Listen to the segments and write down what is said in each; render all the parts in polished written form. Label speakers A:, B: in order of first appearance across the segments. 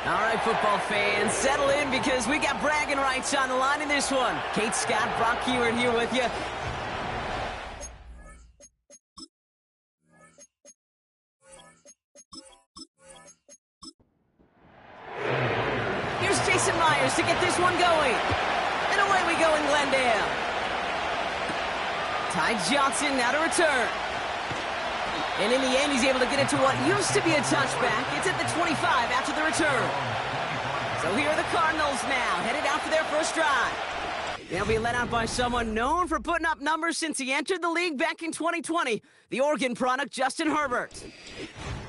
A: All right, football fans, settle in because we got bragging rights on the line in this one. Kate Scott, Brock Keyword here with you. Here's Jason Myers to get this one going. And away we go in Glendale. Ty Johnson now to return. And in the end, he's able to get it to what used to be a touchback. It's at the 25 after the return. So here are the Cardinals now, headed out for their first drive. They'll be led out by someone known for putting up numbers since he entered the league back in 2020, the Oregon product, Justin Herbert.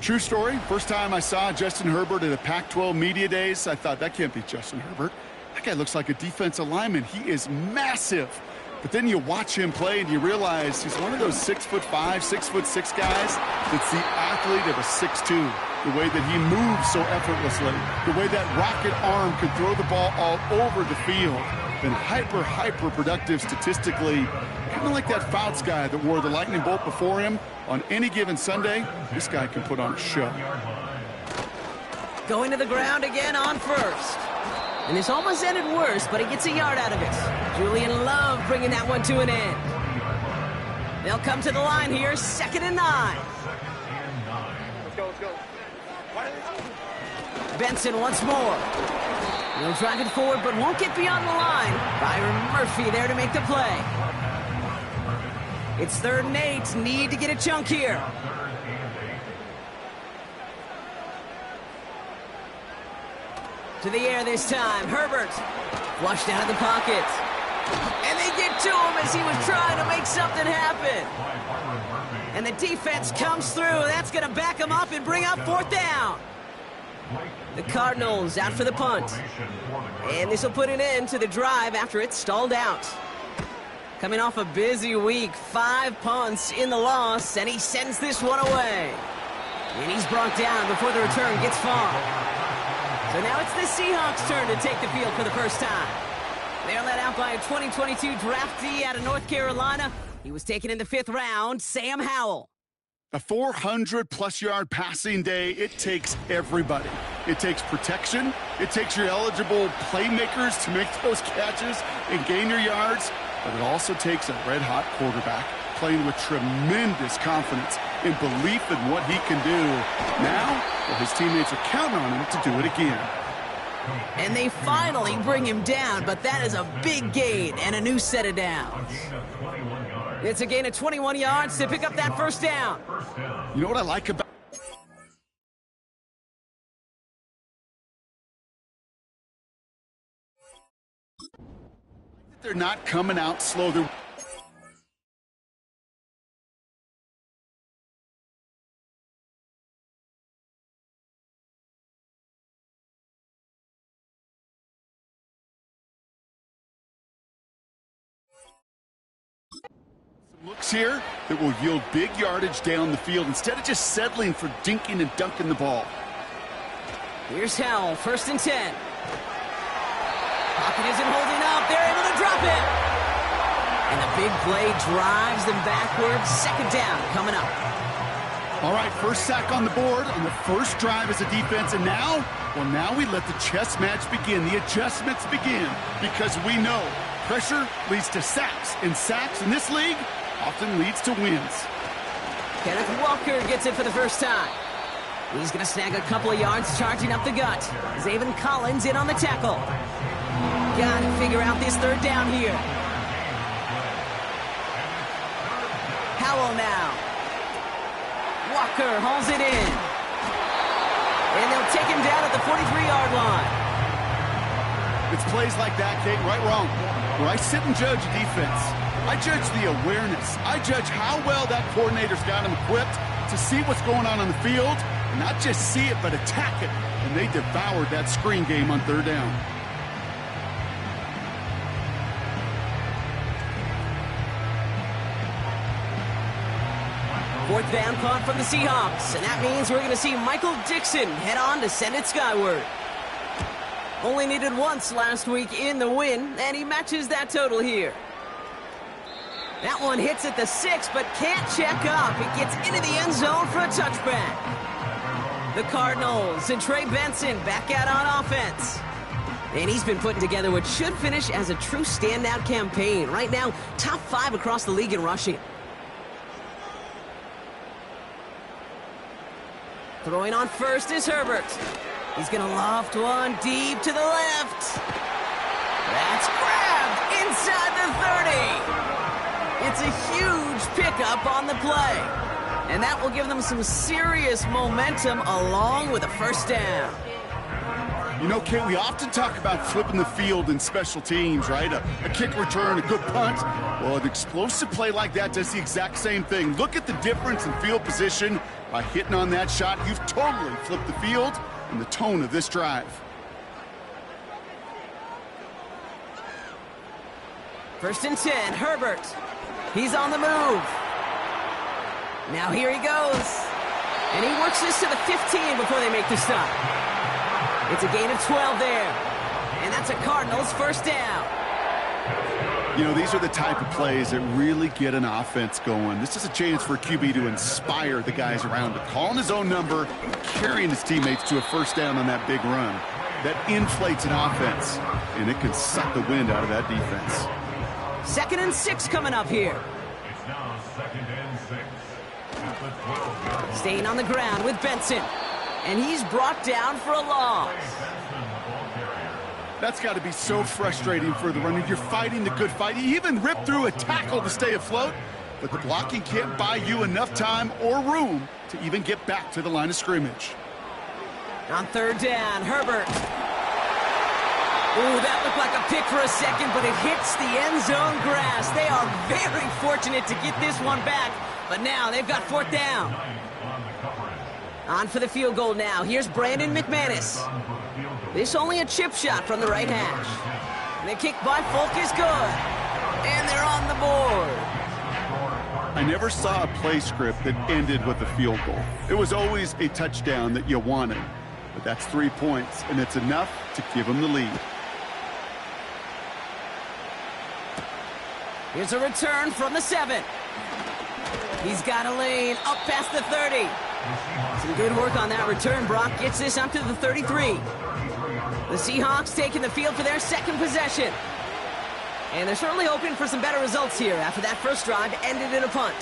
B: True story. First time I saw Justin Herbert at a Pac-12 Media Days, I thought, that can't be Justin Herbert. That guy looks like a defensive lineman. He is massive. But then you watch him play and you realize he's one of those 6'5", 6'6" guys that's the athlete of a 6'2". The way that he moves so effortlessly, the way that rocket arm can throw the ball all over the field, and hyper productive statistically. Kind of like that Fouts guy that wore the lightning bolt before him. On any given Sunday, this guy can put on a show.
A: Going to the ground again on first. And this almost ended worse, but he gets a yard out of it. Julian Love bringing that one to an end. They'll come to the line here, 2nd and 9.
C: Let's go.
A: Benson once more. He'll drive it forward, but won't get beyond the line. Byron Murphy there to make the play. It's 3rd and 8. Need to get a chunk here. To the air this time. Herbert flushed out of the pocket. And they get to him as he was trying to make something happen. And the defense comes through. That's going to back him up and bring up 4th down. The Cardinals out for the punt. And this will put an end to the drive after it stalled out. Coming off a busy week, 5 punts in the loss, and he sends this one away. And he's brought down before the return gets far. So now it's the Seahawks' turn to take the field for the first time. They're led out by a 2022 draftee out of North Carolina. He was taken in the 5th round, Sam Howell.
B: A 400-plus yard passing day, it takes everybody. It takes protection. It takes your eligible playmakers to make those catches and gain your yards. But it also takes a red-hot quarterback playing with tremendous confidence and belief in what he can do. Now, well, his teammates are counting on him to do it again.
A: And they finally bring him down, but that is a big gain and a new set of downs. It's a gain of 21 yards to pick up that first down.
B: You know what I like about they're not coming out slow. They're looks here that will yield big yardage down the field instead of just settling for dinking and dunking the ball.
A: Here's Howell, 1st and 10. Pocket isn't holding up. They're able to drop it. And the big play drives them backwards. 2nd down coming up.
B: All right, first sack on the board on the first drive as a defense. And now, well, now we let the chess match begin. The adjustments begin because we know pressure leads to sacks. And sacks in this league often leads to wins.
A: Kenneth Walker gets it for the first time. He's going to snag a couple of yards charging up the gut. Zaven Collins in on the tackle. Got to figure out this 3rd down here. Howell now. Walker hauls it in. And they'll take him down at the 43-yard line.
B: It's plays like that, Kate, right, wrong, where I sit and judge defense. I judge the awareness. I judge how well that coordinator's got him equipped to see what's going on the field, and not just see it, but attack it. And they devoured that screen game on 3rd down.
A: Fourth down punt from the Seahawks, and that means we're going to see Michael Dixon head on to send it skyward. Only needed once last week in the win, and he matches that total here. That one hits at the 6, but can't check up. It gets into the end zone for a touchback. The Cardinals and Trey Benson back out on offense. And he's been putting together what should finish as a true standout campaign. Right now, top 5 across the league in rushing. Throwing on first is Herbert. He's going to loft one deep to the left. That's grabbed inside the 30. It's a huge pickup on the play. And that will give them some serious momentum along with a first down.
B: You know, Kate, we often talk about flipping the field in special teams, right? A kick return, a good punt. Well, an explosive play like that does the exact same thing. Look at the difference in field position. By hitting on that shot, you've totally flipped the field and the tone of this drive.
A: First and 10, Herbert. He's on the move. Now here he goes. And he works this to the 15 before they make the stop. It's a gain of 12 there. And that's a Cardinals first down.
B: You know, these are the type of plays that really get an offense going. This is a chance for a QB to inspire the guys around him. Calling his own number, carrying his teammates to a first down on that big run. That inflates an offense, and it can suck the wind out of that defense.
A: 2nd and 6 coming up here.
C: It's now 2nd and 6. At the 12-yard
A: Staying on the ground with Benson. And he's brought down for a loss.
B: That's got to be so frustrating for the runner. You're fighting the good fight. You even ripped through a tackle to stay afloat, but the blocking can't buy you enough time or room to even get back to the line of scrimmage.
A: On 3rd down, Herbert. Ooh, that looked like a pick for a second, but it hits the end zone grass. They are very fortunate to get this one back, but now they've got 4th down. On for the field goal now. Here's Brandon McManus. This only a chip shot from the right hash. And the kick by Folk is good. And they're on the board.
B: I never saw a play script that ended with a field goal. It was always a touchdown that you wanted. But that's 3 points, and it's enough to give them the lead.
A: Here's a return from the 7. He's got a lane up past the 30. Some good work on that return. Brock gets this up to the 33. The Seahawks taking the field for their 2nd possession. And they're certainly hoping for some better results here after that first drive ended in a punt.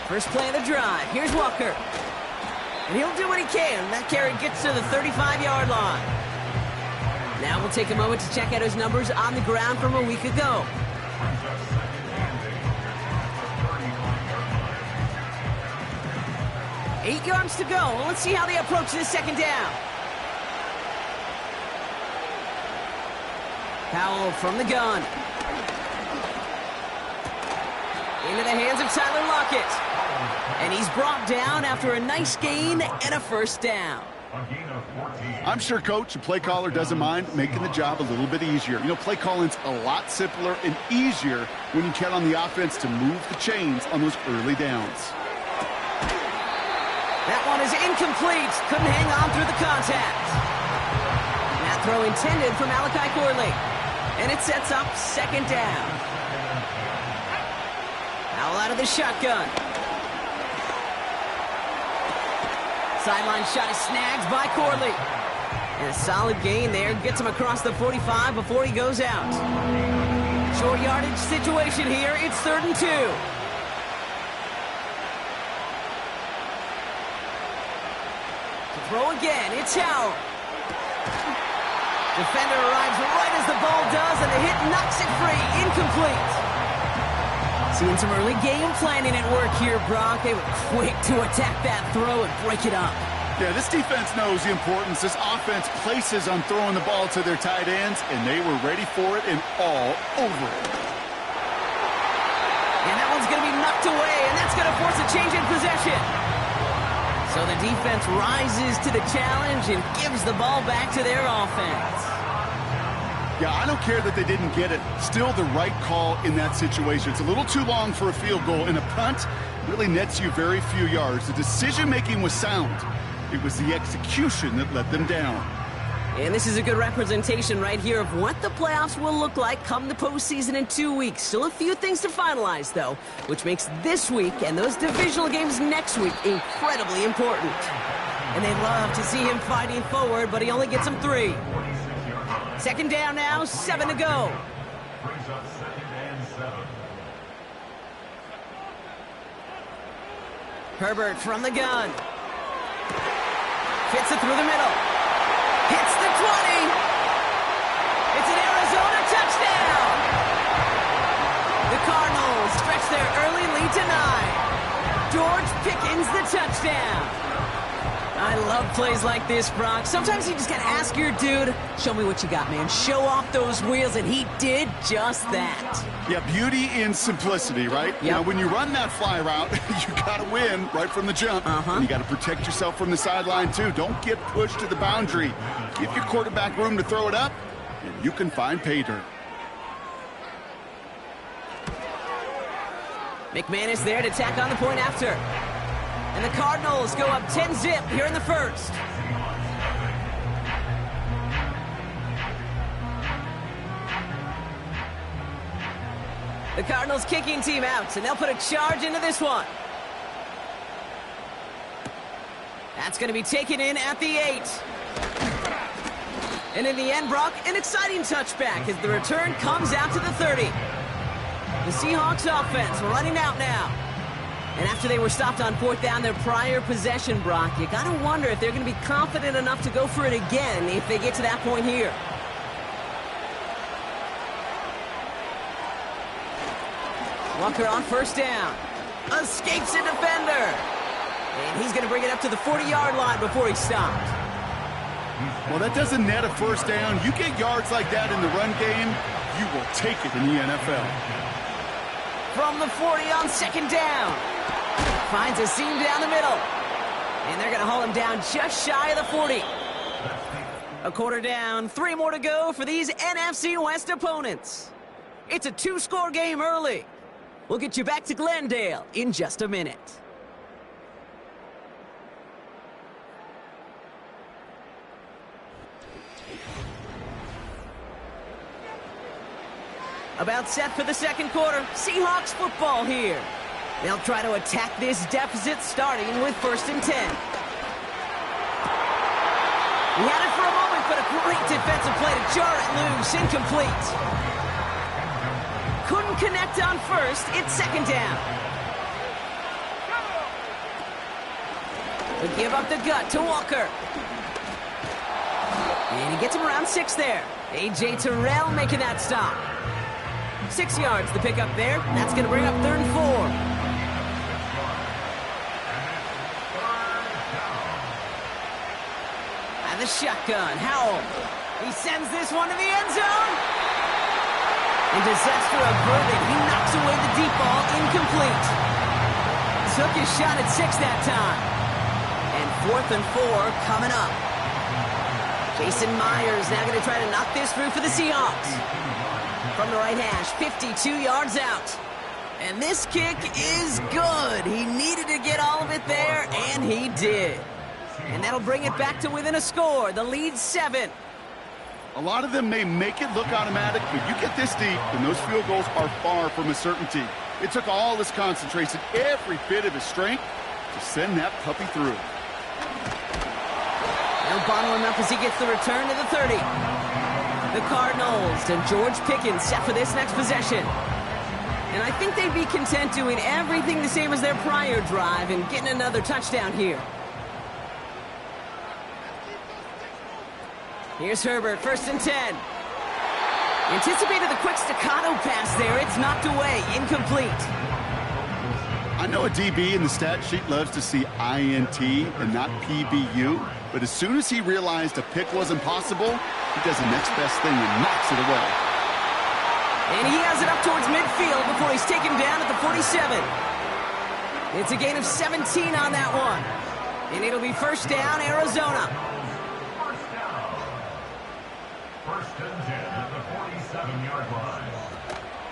A: First play of the drive. Here's Walker. And he'll do what he can. That carry gets to the 35-yard line. Now we'll take a moment to check out his numbers on the ground from a week ago. 8 yards to go. Let's see how they approach this 2nd down. Powell from the gun. Into the hands of Tyler Lockett. And he's brought down after a nice gain and a first down.
B: I'm sure coach and play caller doesn't mind making the job a little bit easier. You know, play calling's a lot simpler and easier when you count on the offense to move the chains on those early downs.
A: That one is incomplete. Couldn't hang on through the contact. That throw intended for Malachi Corley. And it sets up 2nd down. Powell out of the shotgun. Sideline shot is snagged by Corley. And a solid gain there. Gets him across the 45 before he goes out. Short yardage situation here. It's 3rd and 2. Throw again, it's Howell. Defender arrives right as the ball does, and the hit knocks it free. Incomplete. Seeing some early game planning at work here, Brock. They were quick to attack that throw and break it up.
B: Yeah, this defense knows the importance this offense places on throwing the ball to their tight ends, and they were ready for it and all over it.
A: And that one's going to be knocked away, and that's going to force a change in possession. So the defense rises to the challenge and gives the ball back to their offense.
B: Yeah, I don't care that they didn't get it. Still the right call in that situation. It's a little too long for a field goal, and a punt really nets you very few yards. The decision-making was sound. It was the execution that let them down.
A: And this is a good representation right here of what the playoffs will look like come the postseason in 2 weeks. Still a few things to finalize, though, which makes this week and those divisional games next week incredibly important. And they love to see him fighting forward, but he only gets them 3. Second down now, 7 to go.
C: Brings up 2nd and 7.
A: Herbert from the gun. Fits it through the middle. Hits the 20. It's an Arizona touchdown. The Cardinals stretch their early lead to 9. George Pickens the touchdown. I love plays like this, Brock. Sometimes you just gotta ask your dude, show me what you got, man. Show off those wheels, and he did just that.
B: Yeah, beauty in simplicity, right?
A: Yep.
B: Now, when you run that fly route, you gotta win right from the jump. And you gotta protect yourself from the sideline, too. Don't get pushed to the boundary. Give your quarterback room to throw it up, and you can find pay dirt.
A: McManus there to tack on the point after. And the Cardinals go up 10-zip here in the first. The Cardinals kicking team out, and they'll put a charge into this one. That's going to be taken in at the 8. And in the end, Brock, an exciting touchback as the return comes out to the 30. The Seahawks offense running out now. And after they were stopped on 4th down their prior possession, Brock, you got to wonder if they're going to be confident enough to go for it again if they get to that point here. Walker on 1st down. Escapes a defender. And he's going to bring it up to the 40-yard line before he's stopped.
B: Well, that doesn't net a 1st down. You get yards like that in the run game, you will take it in the NFL.
A: From the 40 on 2nd down. Finds a seam down the middle. And they're going to haul him down just shy of the 40. A quarter down, 3 more to go for these NFC West opponents. It's a 2-score game early. We'll get you back to Glendale in just a minute. About set for the 2nd quarter. Seahawks football here. They'll try to attack this deficit starting with 1st and 10. He had it for a moment, but a great defensive play to jar it loose. Incomplete. Couldn't connect on 1st. It's 2nd down. They give up the gut to Walker. And he gets him around 6 there. A.J. Terrell making that stop. 6 yards to pick up there. That's going to bring up 3rd and 4. And the shotgun, Howell. He sends this one to the end zone. And disaster averted. He knocks away the deep ball, incomplete. Took his shot at 6 that time. And 4th and 4 coming up. Jason Myers now going to try to knock this through for the Seahawks. From the right hash, 52 yards out. And this kick is good. He needed to get all of it there, and he did. And that'll bring it back to within a score. The lead's 7.
B: A lot of them may make it look automatic, but you get this deep, and those field goals are far from a certainty. It took all his concentration, every bit of his strength, to send that puppy through.
A: They'll bottle him up as he gets the return to the 30. The Cardinals and George Pickens set for this next possession. And I think they'd be content doing everything the same as their prior drive and getting another touchdown here. Here's Herbert, 1st and 10. Anticipated the quick staccato pass there. It's knocked away, incomplete.
B: I know a DB in the stat sheet loves to see INT and not PBU, but as soon as he realized a pick wasn't possible, he does the next best thing and knocks it away.
A: And he has it up towards midfield before he's taken down at the 47. It's a gain of 17 on that one. And it'll be 1st down, Arizona.
C: 1st and 10 at the 47-yard line.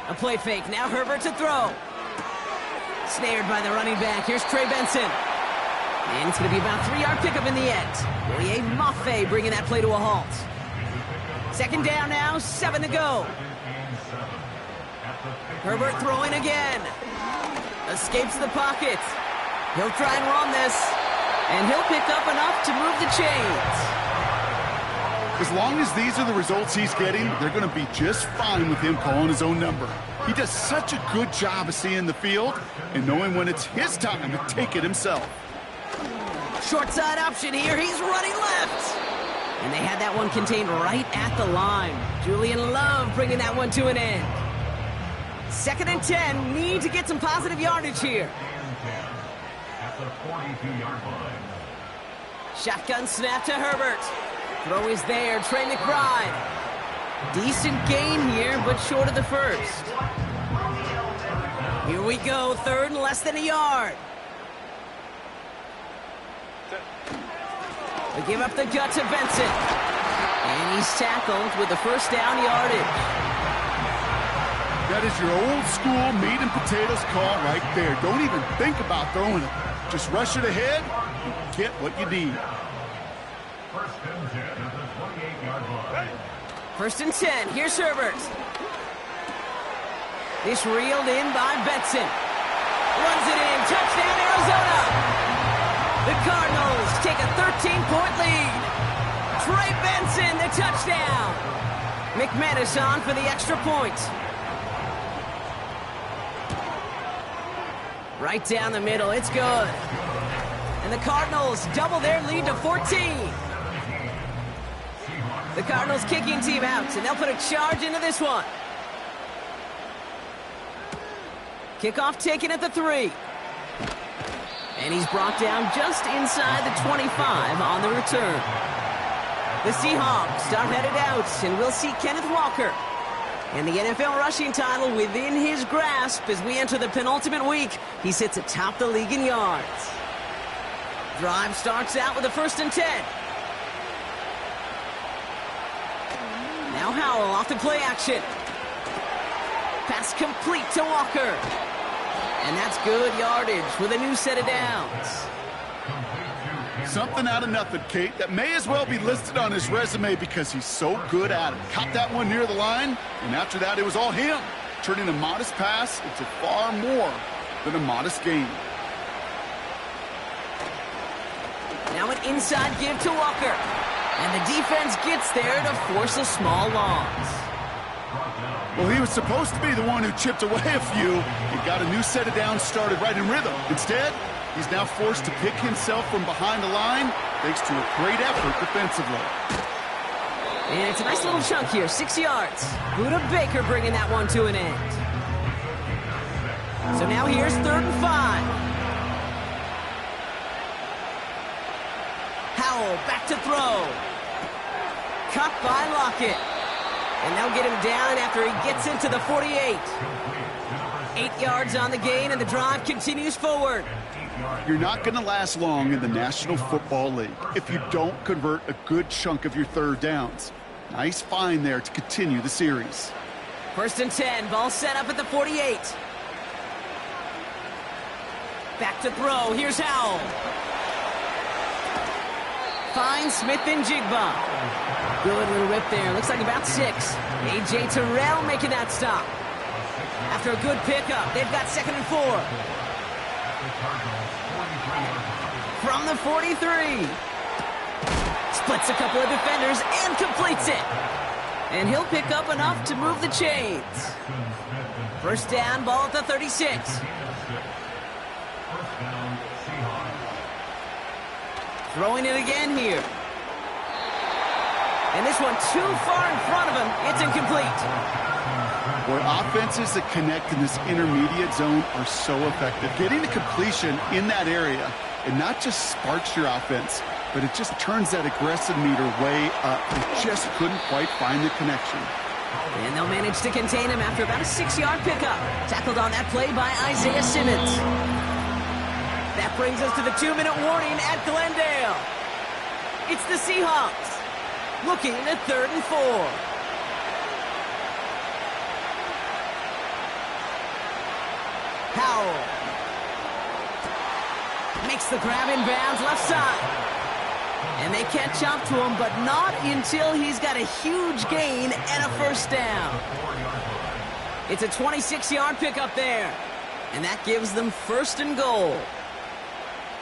A: A play fake. Now Herbert to throw. Snared by the running back. Here's Trey Benson. And it's going to be about a 3-yard pickup in the end. Willie Maffei bringing that play to a halt. Second down now, 7 to go. Herbert throwing again. Escapes the pocket. He'll try and run this. And he'll pick up enough to move the chains.
B: As long as these are the results he's getting, they're going to be just fine with him calling his own number. He does such a good job of seeing the field and knowing when it's his time to take it himself.
A: Short side option here. He's running left. And they had that one contained right at the line. Julian Love bringing that one to an end. 2nd and 10. Need to get some positive yardage here.
C: At the 42-yard line.
A: Shotgun snap to Herbert. Throw is there. Trey McBride. Decent gain here, but short of the first. Here we go. 3rd and less than a yard. They give up the gut to Benson. And he's tackled with the first down yardage.
B: That is your old school meat and potatoes call right there. Don't even think about throwing it. Just rush it ahead and get what you need.
C: 1st and 10 at the 28-yard line.
A: 1st and 10. Here's Herbert. This reeled in by Benson. Runs it in. Touchdown, Arizona. The Cardinals take a 13-point lead. Trey Benson, the touchdown. McManus on for the extra point. Right down the middle. It's good. And the Cardinals double their lead to 14. The Cardinals kicking team out, and they'll put a charge into this one. Kickoff taken at the 3. And he's brought down just inside the 25 on the return. The Seahawks are headed out, and we'll see Kenneth Walker and the NFL rushing title within his grasp as we enter the penultimate week. He sits atop the league in yards. Drive starts out with a 1st and 10. Now Howell off the play action. Pass complete to Walker. And that's good yardage with a new set of downs.
B: Something out of nothing, Kate, that may as well be listed on his resume because he's so good at it. Caught that one near the line, and after that it was all him, turning a modest pass into far more than a modest gain.
A: Now an inside give to Walker. And the defense gets there to force a small loss.
B: Well, he was supposed to be the one who chipped away a few and got a new set of downs started right in rhythm. Instead, he's now forced to pick himself from behind the line thanks to a great effort defensively.
A: And it's a nice little chunk here, 6 yards. Buda Baker bringing that one to an end. So now here's 3rd and 5. Howell back to throw. Cut by Lockett. And they'll get him down after he gets into the 48. 8 yards on the gain, and the drive continues forward.
B: You're not going to last long in the National Football League if you don't convert a good chunk of your 3rd downs. Nice find there to continue the series.
A: 1st and 10, ball set up at the 48. Back to throw, here's Howell. Finds Smith and Jigba. Good little rip there. Looks like about 6. A.J. Terrell making that stop. After a good pickup, they've got 2nd and 4. From the 43. Splits a couple of defenders and completes it. And he'll pick up enough to move the chains. 1st down, ball at the 36. Throwing it again here. And this one too far in front of him. It's incomplete.
B: Where offenses that connect in this intermediate zone are so effective. Getting the completion in that area, it not just sparks your offense, but it just turns that aggressive meter way up. They just couldn't quite find the connection.
A: And they'll manage to contain him after about a 6-yard pickup. Tackled on that play by Isaiah Simmons. That brings us to the 2-minute warning at Glendale. It's the Seahawks looking at 3rd and 4. Howell. Makes the grab in bounds left side. And they catch up to him, but not until he's got a huge gain and a first down. It's a 26-yard pickup there. And that gives them first and goal.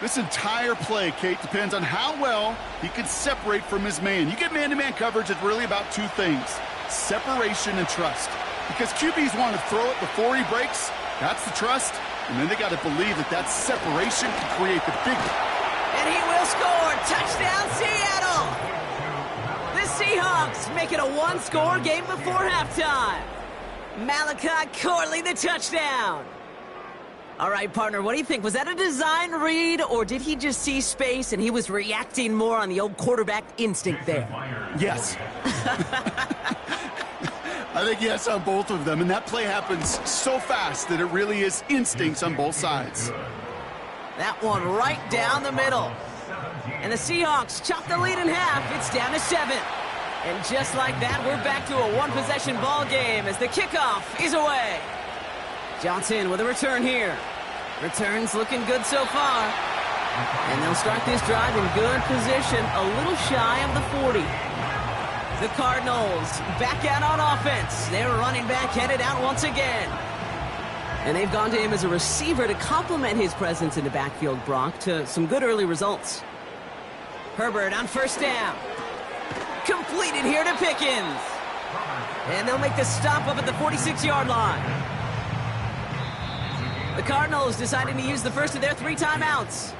B: This entire play, Kate, depends on how well he can separate from his man. You get man-to-man coverage, it's really about two things: separation and trust. Because QBs want to throw it before he breaks. That's the trust. And then they got to believe that that separation can create the big...
A: And he will score. Touchdown, Seattle. The Seahawks make it a one-score game before halftime. Malachi Corley, the touchdown. All right, partner, what do you think? Was that a design read, or did he just see space and he was reacting more on the old quarterback instinct there?
B: Yes. I think yes on both of them, and that play happens so fast that it really is instincts on both sides.
A: That one right down the middle. And the Seahawks chop the lead in half. It's down to 7. And just like that, we're back to a one-possession ball game as the kickoff is away. Johnson with a return here. Returns looking good so far. And they'll start this drive in good position, a little shy of the 40. The Cardinals back out on offense. Their running back headed out once again. And they've gone to him as a receiver to complement his presence in the backfield, Brock, to some good early results. Herbert on first down. Completed here to Pickens. And they'll make the stop up at the 46-yard line. The Cardinals deciding to use the first of their 3 timeouts,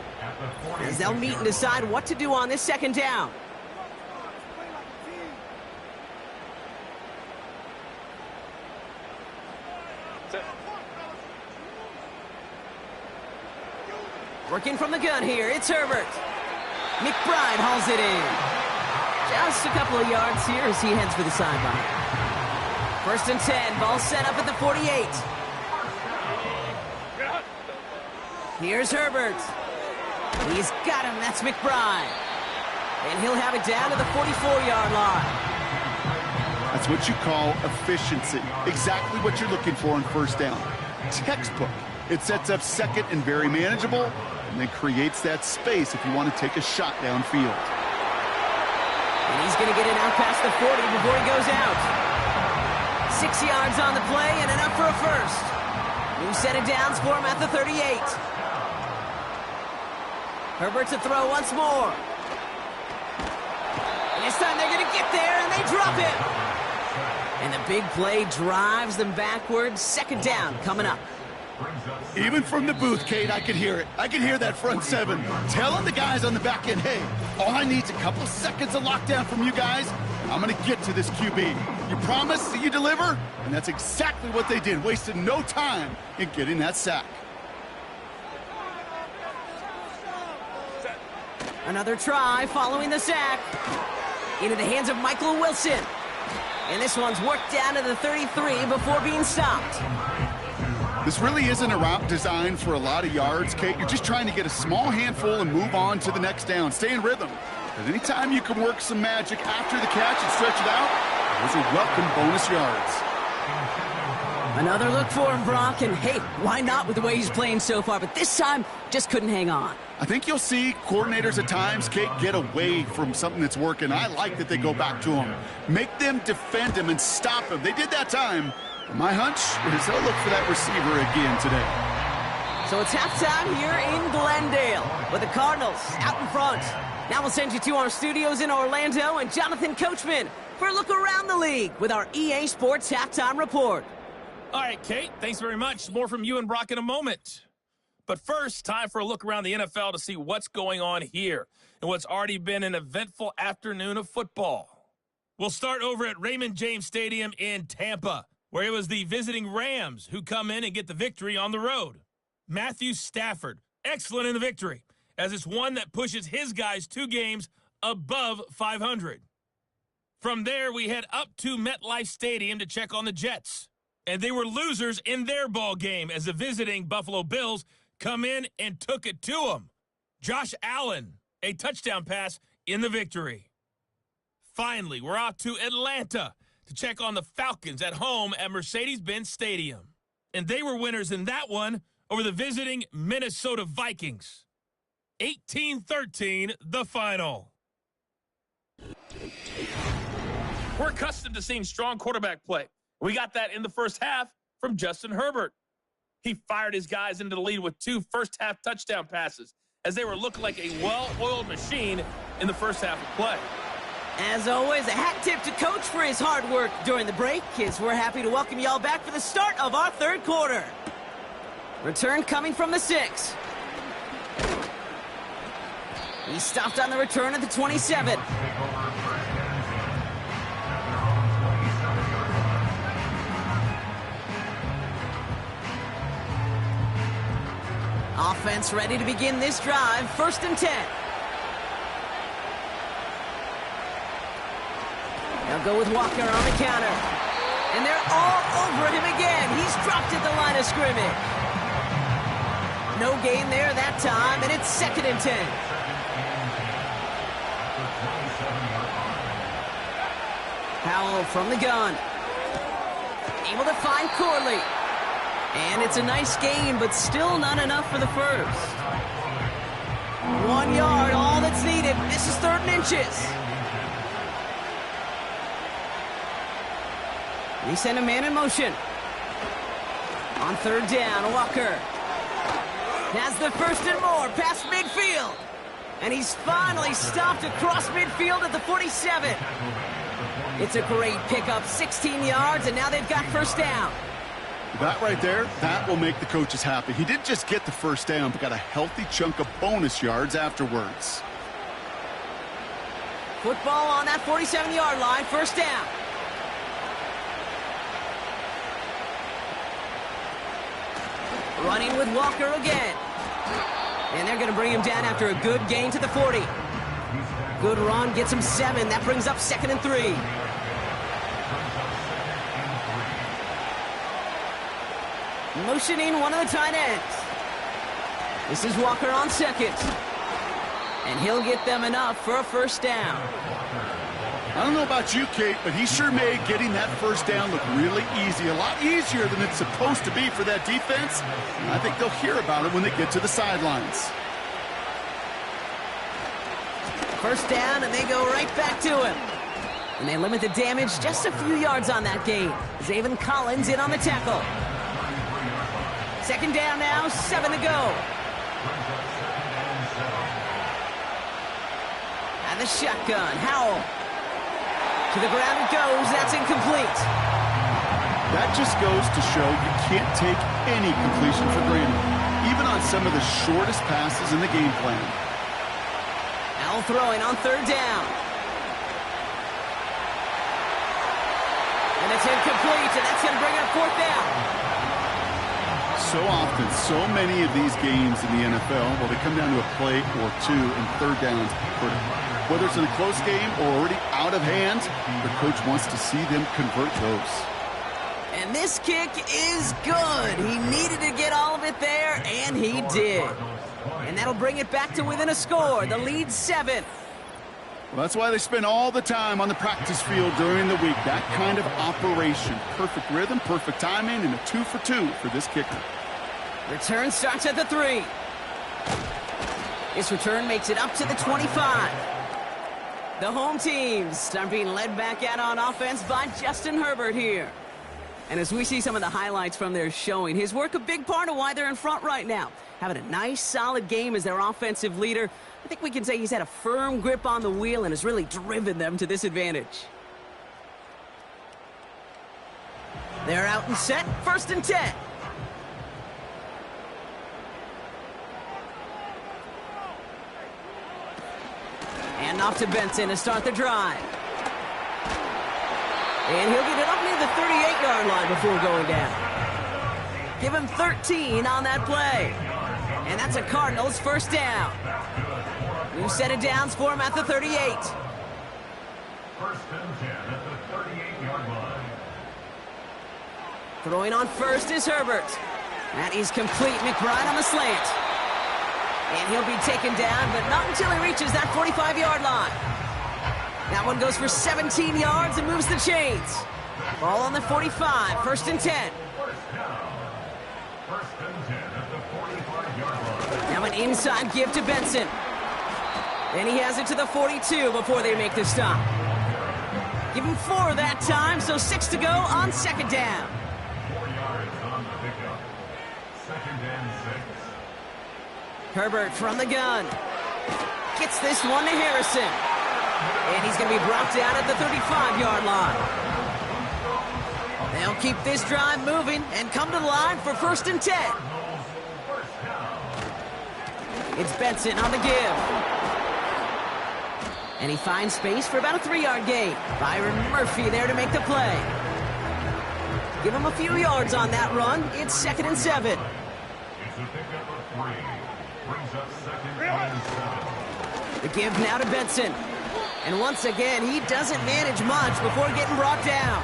A: as they'll meet and decide what to do on this second down. Working from the gun here, it's Herbert. McBride hauls it in. Just a couple of yards here as he heads for the sideline. First and 10, ball set up at the 48. Here's Herbert. He's got him, that's McBride. And he'll have it down to the 44-yard line.
B: That's what you call efficiency. Exactly what you're looking for on first down. Textbook. It sets up second and very manageable, and then creates that space if you want to take a shot downfield.
A: And he's going to get it out past the 40 before he goes out. 6 yards on the play and enough for a first. New set of downs for him at the 38. Herbert to throw once more. And this time they're going to get there, and they drop it. And the big play drives them backwards. Second down coming up.
B: Even from the booth, Kate, I could hear it. I could hear that front 7 telling the guys on the back end, hey, all I need is a couple seconds of lockdown from you guys, and I'm going to get to this QB. You promise that you deliver? And that's exactly what they did, wasted no time in getting that sack.
A: Another try following the sack. Into the hands of Michael Wilson. And this one's worked down to the 33 before being stopped.
B: This really isn't a route designed for a lot of yards, Kate. You're just trying to get a small handful and move on to the next down. Stay in rhythm. But anytime you can work some magic after the catch and stretch it out, those are welcome bonus yards.
A: Another look for him, Brock, and hey, why not with the way he's playing so far? But this time, just couldn't hang on.
B: I think you'll see coordinators at times, Kate, get away from something that's working. I like that they go back to him. Make them defend him and stop him. They did that time. My hunch is they'll look for that receiver again today.
A: So it's halftime here in Glendale with the Cardinals out in front. Now we'll send you to our studios in Orlando and Jonathan Coachman for a look around the league with our EA Sports Halftime Report.
D: All right, Kate, thanks very much. More from you and Brock in a moment. But first, time for a look around the NFL to see what's going on here and what's already been an eventful afternoon of football. We'll start over at Raymond James Stadium in Tampa, where it was the visiting Rams who come in and get the victory on the road. Matthew Stafford, excellent in the victory, as it's one that pushes his guys 2 games above 500. From there, we head up to MetLife Stadium to check on the Jets. And they were losers in their ball game as the visiting Buffalo Bills come in and took it to them. Josh Allen, a touchdown pass in the victory. Finally, we're off to Atlanta to check on the Falcons at home at Mercedes-Benz Stadium. And they were winners in that one over the visiting Minnesota Vikings. 18-13, the final. We're accustomed to seeing strong quarterback play. We got that in the first half from Justin Herbert. He fired his guys into the lead with 2 first-half touchdown passes as they were looking like a well-oiled machine in the first half of play.
A: As always, a hat tip to Coach for his hard work during the break, as we're happy to welcome y'all back for the start of our third quarter. Return coming from the 6. He stopped on the return at the 27. Offense ready to begin this drive. 1st and 10. They'll go with Walker on the counter. And they're all over him again. He's dropped at the line of scrimmage. No gain there that time, and it's 2nd and 10. Powell from the gun. Able to find Corley. And it's a nice gain, but still not enough for the first. 1 yard, all that's needed. This is 3rd and inches. They send a man in motion. On 3rd down, Walker has the 1st and more past midfield. And he's finally stopped across midfield at the 47. It's a great pickup, 16 yards, and now they've got 1st down.
B: That right there, that will make the coaches happy. He didn't just get the 1st down, but got a healthy chunk of bonus yards afterwards.
A: Football on that 47-yard line, 1st down. Running with Walker again. And they're going to bring him down after a good gain to the 40. Good run, gets him 7. That brings up 2nd and 3. Motioning one of the tight ends. This is Walker on 2nd. And he'll get them enough for a 1st down.
B: I don't know about you, Kate, but he sure made getting that 1st down look really easy. A lot easier than it's supposed to be for that defense. I think they'll hear about it when they get to the sidelines.
A: 1st down, and they go right back to him. And they limit the damage just a few yards on that gain. Zaven Collins in on the tackle. 2nd down now, 7 to go. And the shotgun, Howell. To the ground it goes, that's incomplete.
B: That just goes to show you can't take any completion for granted, even on some of the shortest passes in the game plan.
A: Howell throwing on 3rd down. And it's incomplete, and that's going to bring up 4th down.
B: So often, so many of these games in the NFL, well, they come down to a play or 2 and 3rd downs. Whether it's in a close game or already out of hand, the coach wants to see them convert those.
A: And this kick is good. He needed to get all of it there, and he did. And that'll bring it back to within a score. The lead's 7.
B: Well, that's why they spend all the time on the practice field during the week. That kind of operation. Perfect rhythm, perfect timing, and a 2 for 2 for this kicker.
A: Return starts at the 3. This return makes it up to the 25. The home teams start being led back out on offense by Justin Herbert here. And as we see some of the highlights from their showing, his work a big part of why they're in front right now. Having a nice, solid game as their offensive leader. I think we can say he's had a firm grip on the wheel and has really driven them to this advantage. They're out and set, 1st and 10. And off to Benson to start the drive. And he'll get it up near the 38-yard line before going down. Give him 13 on that play. And that's a Cardinals 1st down. New set of downs for him at the 38.
C: 1st and 10 at the 38-yard line.
A: Throwing on 1st is Herbert. And he's complete. McBride on the slant. And he'll be taken down, but not until he reaches that 45-yard line. That one goes for 17 yards and moves the chains. Ball on the 45, 1st and 10.
C: First and 10 at the 45-yard line.
A: Now an Inside give to Benson. Then he has it to the 42 before they make the stop. Give him 4 that time, so 6 to go on second down.
C: 4 yards on the pickup. Second and 6.
A: Herbert from the gun. Gets this one to Harrison. And he's going to be brought down at the 35-yard line. They'll keep this drive moving and come to the line for 1st and 10. It's Benson on the give. And he finds space for about a 3-yard gain. Byron Murphy there to make the play. Give him a few yards on that run. It's 2nd and 7.
C: It's a pickup of 3. Brings up 2nd and 7.
A: The give now to Benson. And once again, he doesn't manage much before getting brought down.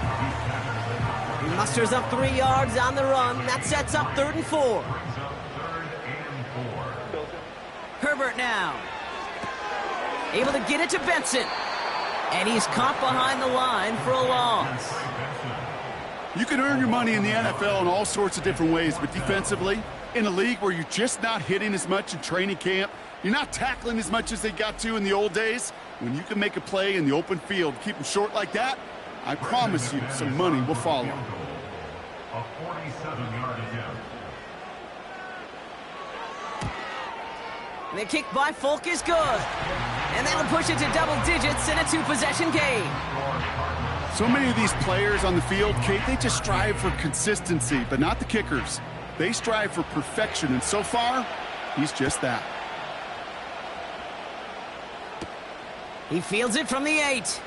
A: He musters up 3 yards on the run. That sets up 3rd and 4.
C: Brings up 3rd and 4.
A: Herbert now. Able to get it to Benson. And he's caught behind the line for a loss.
B: You can earn your money in the NFL in all sorts of different ways, but defensively, in a league where you're just not hitting as much in training camp, you're not tackling as much as they got to in the old days, when you can make a play in the open field, keep them short like that, I promise you some money will follow.
C: A 47-yard attempt.
A: The kick by Folk is good. And that'll push it to double digits in a 2-possession game.
B: So many of these players on the field, Kate, they just strive for consistency, but not the kickers. They strive for perfection, and so far, he's just that.
A: He fields it from the 8.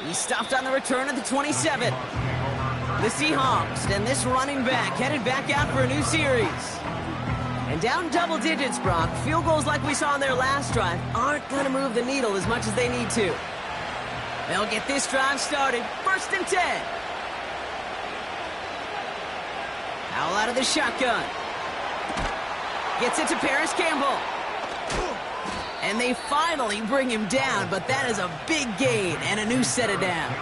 A: He stopped on the return at the 27. The Seahawks and this running back headed back out for a new series. And down double digits, Brock. Field goals like we saw in their last drive aren't going to move the needle as much as they need to. They'll get this drive started. 1st and 10. Howell out of the shotgun. Gets it to Paris Campbell. And they finally bring him down, but that is a big gain and a new set of downs.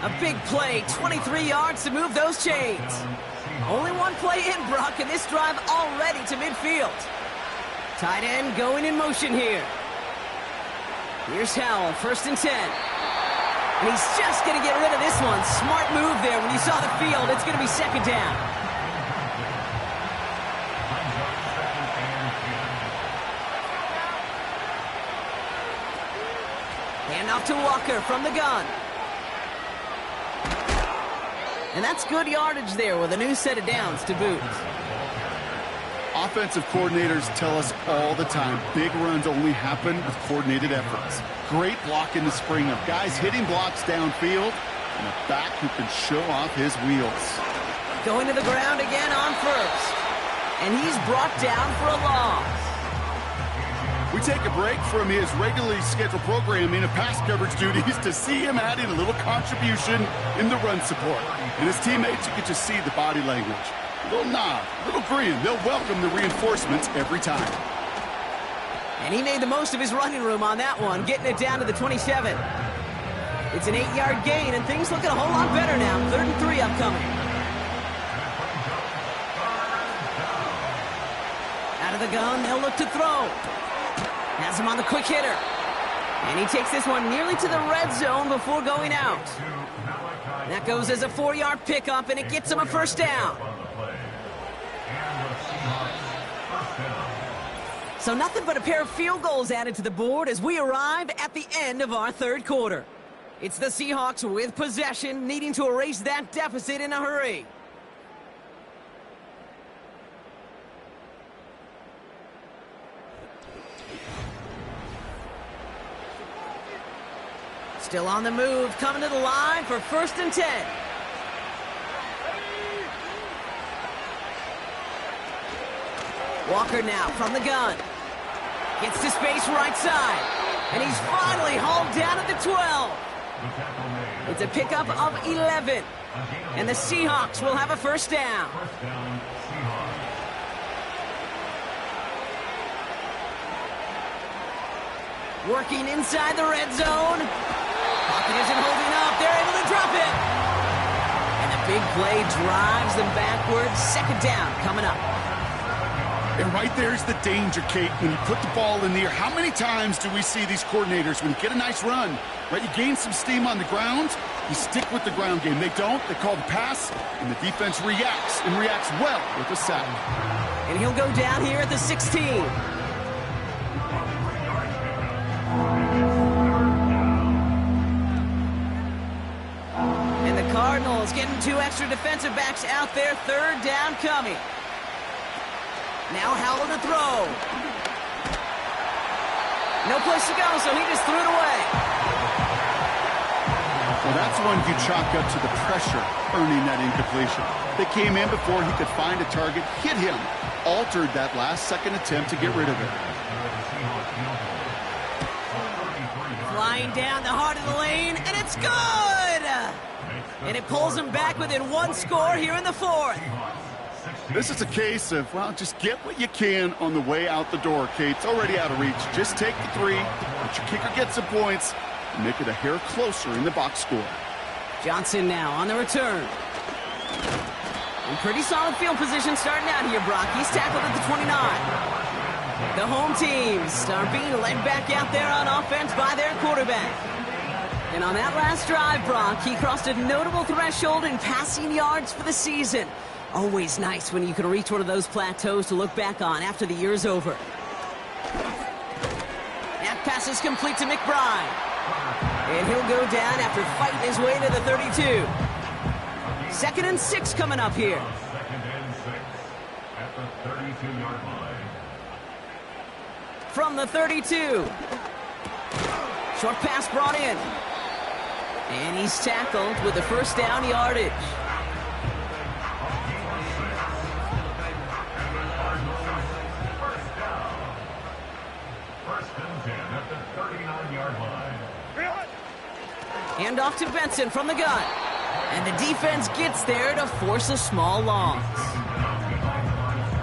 A: A big play, 23 yards to move those chains. Only one play in, Brock, and this drive already to midfield. Tight end going in motion here. Here's Howell, 1st and 10. And he's just going to get rid of this one. Smart move there. When you saw the field, it's going to be 2nd down. Hand off to Walker from the gun. And that's good yardage there with a new set of downs to boot.
B: Offensive coordinators tell us all the time, big runs only happen with coordinated efforts. Great block in the spring of guys hitting blocks downfield and a back who can show off his wheels.
A: Going to the ground again on 1st. And he's brought down for a loss.
B: We take a break from his regularly scheduled programming of pass coverage duties to see him adding a little contribution in the run support. And his teammates, you can just see the body language. A little nod, a little grin. They'll welcome the reinforcements every time.
A: And he made the most of his running room on that one, getting it down to the 27. It's an 8-yard gain, and things looking a whole lot better now. 3rd and 3 upcoming. Out of the gun, they'll look to throw. Has him on the quick hitter. And he takes this one nearly to the red zone before going out. That goes as a 4-yard pickup, and it gets him a 1st down. So nothing but a pair of field goals added to the board as we arrive at the end of our 3rd quarter. It's the Seahawks with possession, needing to erase that deficit in a hurry. Still on the move, coming to the line for 1st and 10. Walker now from the gun. Gets to space right side. And he's finally hauled down at the 12. It's a pickup of 11. And the Seahawks will have a 1st down. Working inside the red zone. Pocket isn't holding up. They're able to drop it. And the big play drives them backwards. 2nd down coming up.
B: And right there's the danger, Kate. When you put the ball in the air, how many times do we see these coordinators, when you get a nice run, right, you gain some steam on the ground, you stick with the ground game. They don't. They call the pass, and the defense reacts, and reacts well with a sack.
A: And he'll go down here at the 16. And the Cardinals getting 2 extra defensive backs out there. 3rd down coming. Now Howell to throw. No place to go, so he just threw it away.
B: Well, that's one you chalk up to the pressure earning that incompletion. They came in before he could find a target, hit him, altered that last-second attempt to get rid of it.
A: Flying down the heart of the lane, and it's good! And it pulls him back within 1 score here in the 4th.
B: This is a case of, well, just get what you can on the way out the door, Kate. It's already out of reach. Just take the 3, let your kicker get some points, and make it a hair closer in the box score.
A: Johnson now on the return. In pretty solid field position starting out here, Brock. He's tackled at the 29. The home teams are being led back out there on offense by their quarterback. And on that last drive, Brock, he crossed a notable threshold in passing yards for the season. Always nice when you can reach one of those plateaus to look back on after the year's over. That pass is complete to McBride. And he'll go down after fighting his way to the 32. 2nd and 6 coming up here.
C: 2nd and 6 at the 32-yard line.
A: From the 32. Short pass brought in. And he's tackled with the 1st down yardage. Hand off to Benson from the gun. And the defense gets there to force a small loss.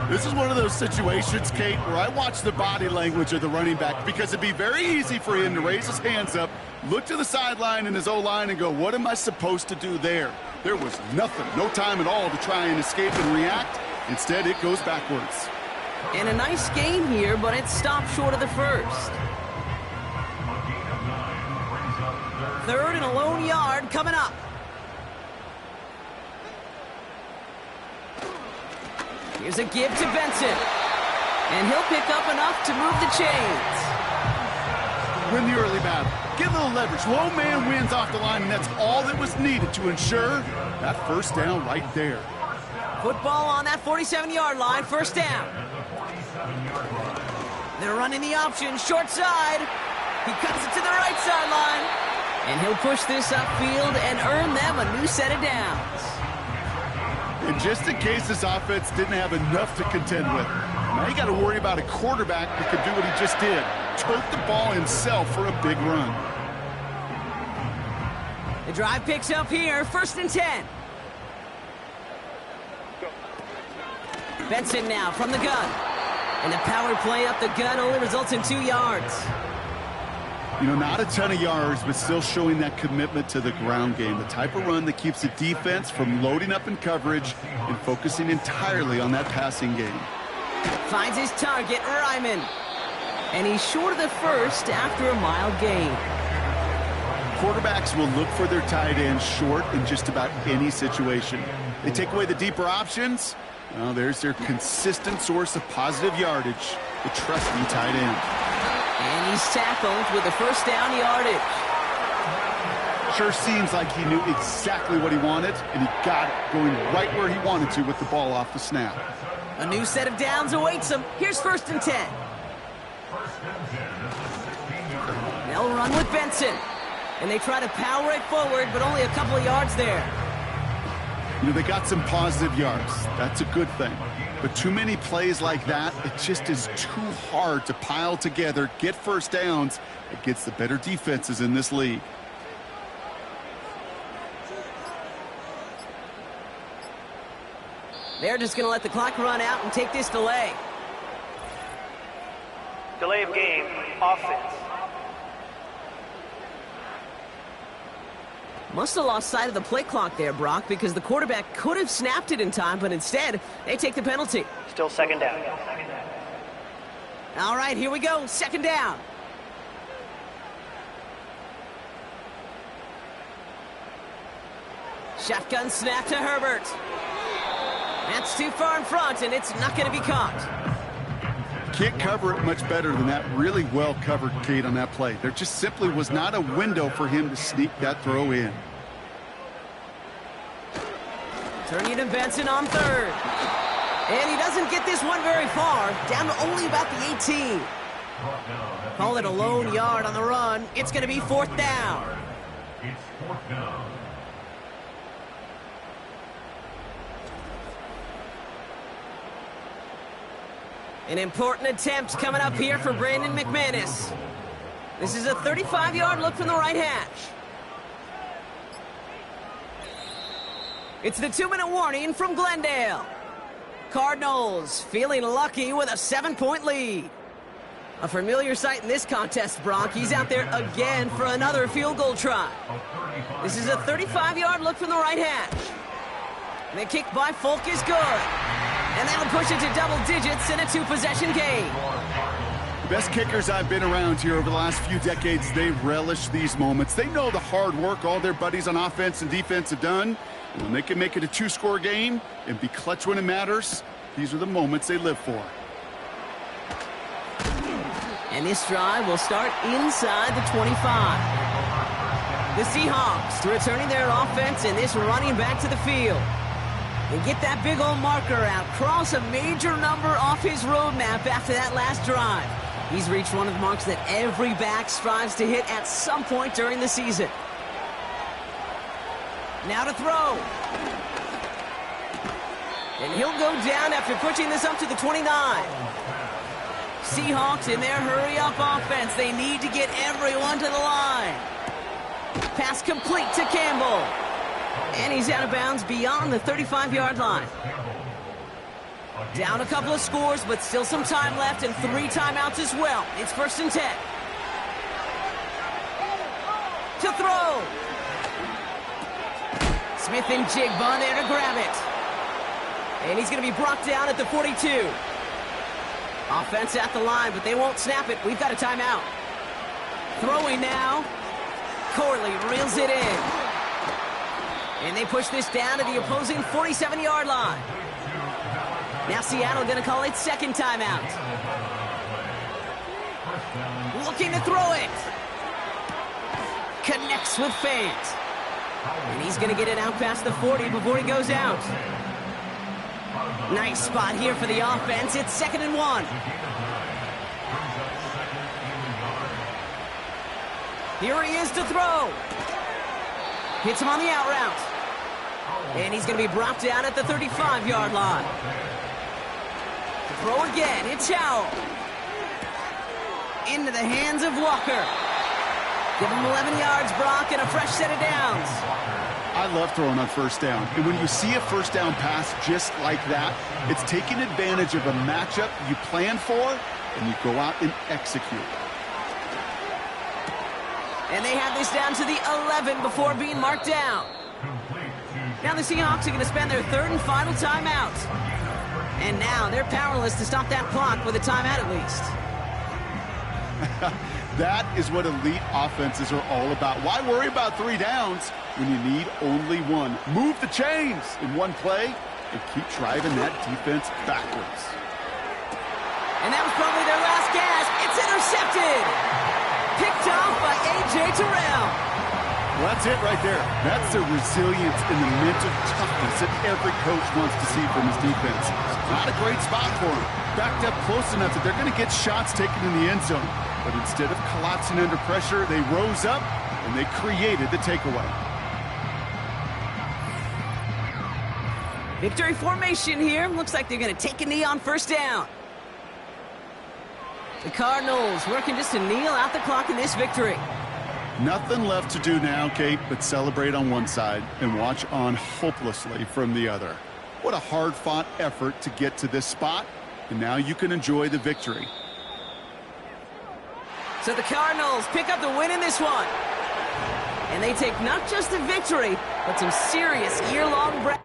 B: This is one of those situations, Kate, where I watch the body language of the running back, because it'd be very easy for him to raise his hands up, look to the sideline in his O-line and go, what am I supposed to do there? There was nothing, no time at all to try and escape and react. Instead, it goes backwards.
A: And a nice gain here, but it stopped short of the 1st. 3rd and a lone yard coming up. Here's a give to Benson. And he'll pick up enough to move the chains.
B: Win the early battle. Get a little leverage. Low man wins off the line, and that's all that was needed to ensure that 1st down right there.
A: Football on that 47-yard line, 1st down. They're running the option, short side. He cuts it to the right sideline. And he'll push this upfield and earn them a new set of downs.
B: And just in case this offense didn't have enough to contend with, now you got to worry about a quarterback that could do what he just did. Tote the ball himself for a big run.
A: The drive picks up here, 1st and 10. Benson now from the gun. And the power play up the gut only results in 2 yards.
B: You know, not a ton of yards, but still showing that commitment to the ground game. The type of run that keeps the defense from loading up in coverage and focusing entirely on that passing game.
A: Finds his target, Ryman. And he's short of the 1st after a mild gain.
B: Quarterbacks will look for their tight end short in just about any situation. They take away the deeper options. Well, there's their consistent source of positive yardage, the trusty tight end.
A: And he's tackled with the 1st down yardage.
B: Sure seems like he knew exactly what he wanted, and he got it going right where he wanted to with the ball off the snap.
A: A new set of downs awaits him. Here's 1st and 10. They'll run with Benson. And they try to power it forward, but only a couple of yards there.
B: You know, they got some positive yards. That's a good thing. But too many plays like that, it just is too hard to pile together, get 1st downs against the better defenses in this league.
A: They're just going to let the clock run out and take this delay.
E: Delay of game, offense.
A: Must have lost sight of the play clock there, Brock, because the quarterback could have snapped it in time, but instead, they take the penalty.
E: Still 2nd down.
A: All right, here we go. Second down. Shotgun snap to Herbert. That's too far in front, and it's not going to be caught.
B: Can't cover it much better than that. Really well covered, Kate, on that play. There just simply was not a window for him to sneak that throw in.
A: Turning to Benson on third. And he doesn't get this one very far, down to only about the 18. Call it a lone yard on the run. It's going to be fourth down.
C: It's fourth down.
A: An important attempt coming up here for Brandon McManus. This is a 35-yard look from the right hash. It's the 2-minute warning from Glendale. Cardinals feeling lucky with a 7-point lead. A familiar sight in this contest, Bronk. He's out there again for another field goal try. This is a 35-yard look from the right hash. And the kick by Folk is good. And that'll push it to double digits in a 2-possession game.
B: The best kickers I've been around here over the last few decades, they relish these moments. They know the hard work all their buddies on offense and defense have done. And when they can make it a 2-score game and be clutch when it matters, these are the moments they live for.
A: And this drive will start inside the 25. The Seahawks returning their offense and this running back to the field. And get that big old marker out. Cross a major number off his roadmap after that last drive. He's reached one of the marks that every back strives to hit at some point during the season. Now to throw. And he'll go down after pushing this up to the 29. Seahawks in their hurry-up offense. They need to get everyone to the line. Pass complete to Campbell. And he's out of bounds beyond the 35-yard line. Down a couple of scores, but still some time left and 3 timeouts as well. It's 1st and 10. To throw. Smith and Jigba there to grab it. And he's going to be brought down at the 42. Offense at the line, but they won't snap it. We've got a timeout. Throwing now. Corley reels it in. And they push this down to the opposing 47-yard line. Now Seattle going to call it second timeout. Looking to throw it. Connects with Fant. And he's going to get it out past the 40 before he goes out. Nice spot here for the offense. It's 2nd and 1. Here he is to throw. Hits him on the out route. And he's going to be brought down at the 35-yard line. To throw again, it's Howell. Into the hands of Walker. Give him 11 yards, Brock, and a fresh set of downs.
B: I love throwing on 1st down. And when you see a 1st down pass just like that, it's taking advantage of a matchup you plan for, and you go out and execute.
A: And they have this down to the 11 before being marked down. Now the Seahawks are going to spend their 3rd and final timeout. And now they're powerless to stop that clock with a timeout at least.
B: That is what elite offenses are all about. Why worry about 3 downs when you need only 1? Move the chains in one play and keep driving that defense backwards.
A: And that was probably their last gasp. It's intercepted. Picked off by A.J. Terrell.
B: Well, that's it right there. That's the resilience and the mental toughness that every coach wants to see from his defense. Not a great spot for him. Backed up close enough that they're going to get shots taken in the end zone. But instead of collapsing under pressure, they rose up and they created the takeaway.
A: Victory formation here. Looks like they're going to take a knee on 1st down. The Cardinals working just to kneel out the clock in this victory.
B: Nothing left to do now, Kate, but celebrate on one side and watch on hopelessly from the other. What a hard-fought effort to get to this spot, and now you can enjoy the victory.
A: So the Cardinals pick up the win in this one. And they take not just the victory, but some serious year-long breath.